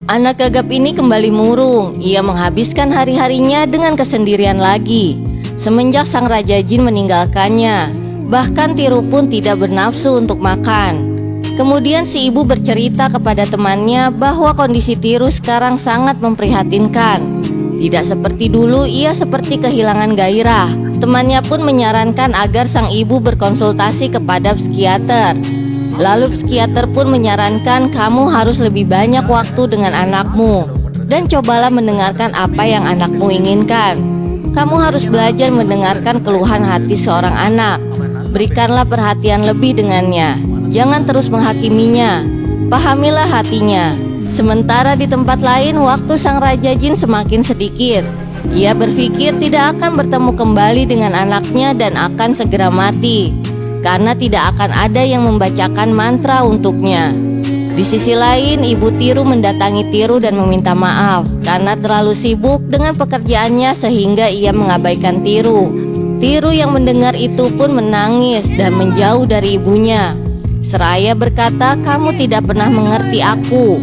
Anak gagap ini kembali murung. Ia menghabiskan hari-harinya dengan kesendirian lagi semenjak sang Raja Jin meninggalkannya. Bahkan Tiru pun tidak bernafsu untuk makan. Kemudian si ibu bercerita kepada temannya bahwa kondisi Tiru sekarang sangat memprihatinkan. Tidak seperti dulu, ia seperti kehilangan gairah. Temannya pun menyarankan agar sang ibu berkonsultasi kepada psikiater. Lalu psikiater pun menyarankan kamu harus lebih banyak waktu dengan anakmu dan cobalah mendengarkan apa yang anakmu inginkan. Kamu harus belajar mendengarkan keluhan hati seorang anak. Berikanlah perhatian lebih dengannya. Jangan terus menghakiminya. Pahamilah hatinya. Sementara di tempat lain, waktu sang Raja Jin semakin sedikit. Ia berpikir tidak akan bertemu kembali dengan anaknya dan akan segera mati karena tidak akan ada yang membacakan mantra untuknya. Di sisi lain, ibu Tiru mendatangi Tiru dan meminta maaf karena terlalu sibuk dengan pekerjaannya sehingga ia mengabaikan Tiru. Tiru yang mendengar itu pun menangis dan menjauh dari ibunya. Seraya berkata, "Kamu tidak pernah mengerti aku."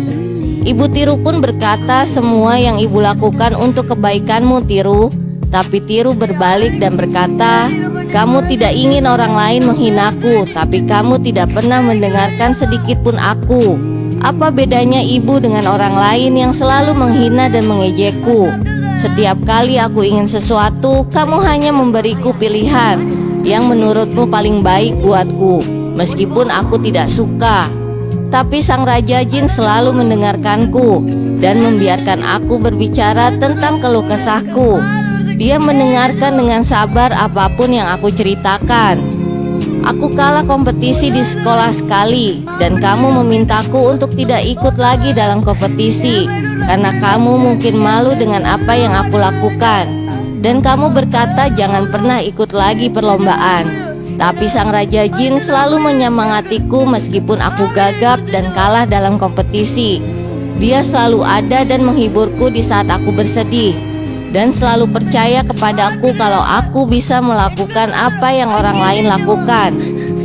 Ibu Tiru pun berkata, "Semua yang ibu lakukan untuk kebaikanmu, Tiru." Tapi Tiru berbalik dan berkata, "Kamu tidak ingin orang lain menghinaku, tapi kamu tidak pernah mendengarkan sedikit pun aku. Apa bedanya ibu dengan orang lain yang selalu menghina dan mengejekku? Setiap kali aku ingin sesuatu, kamu hanya memberiku pilihan yang menurutmu paling baik buatku, meskipun aku tidak suka." Tapi sang Raja Jin selalu mendengarkanku dan membiarkan aku berbicara tentang keluh kesahku. Dia mendengarkan dengan sabar apapun yang aku ceritakan. Aku kalah kompetisi di sekolah sekali dan kamu memintaku untuk tidak ikut lagi dalam kompetisi karena kamu mungkin malu dengan apa yang aku lakukan. Dan kamu berkata jangan pernah ikut lagi perlombaan. Tapi sang Raja Jin selalu menyemangatiku meskipun aku gagap dan kalah dalam kompetisi. Dia selalu ada dan menghiburku di saat aku bersedih dan selalu percaya kepadaku kalau aku bisa melakukan apa yang orang lain lakukan.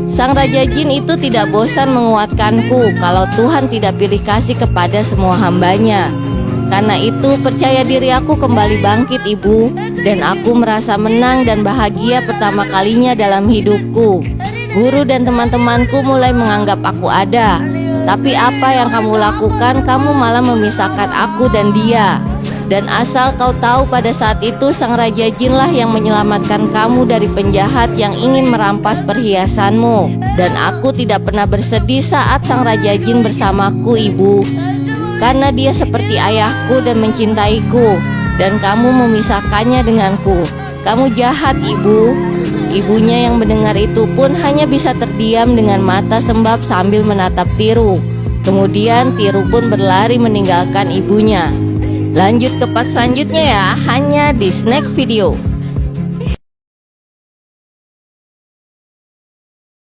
Sang Raja Jin itu tidak bosan menguatkanku kalau Tuhan tidak pilih kasih kepada semua hambanya. Karena itu percaya diri aku kembali bangkit, Ibu, dan aku merasa menang dan bahagia pertama kalinya dalam hidupku. Guru dan teman-temanku mulai menganggap aku ada. Tapi apa yang kamu lakukan, kamu malah memisahkan aku dan dia. Dan asal kau tahu, pada saat itu sang Raja Jinlah yang menyelamatkan kamu dari penjahat yang ingin merampas perhiasanmu. Dan aku tidak pernah bersedih saat sang Raja Jin bersamaku, Ibu, karena dia seperti ayahku dan mencintaiku. Dan kamu memisahkannya denganku. Kamu jahat, Ibu. Ibunya yang mendengar itu pun hanya bisa terdiam dengan mata sembab sambil menatap Tiru. Kemudian Tiru pun berlari meninggalkan ibunya. Lanjut ke part selanjutnya ya, hanya di Snack Video.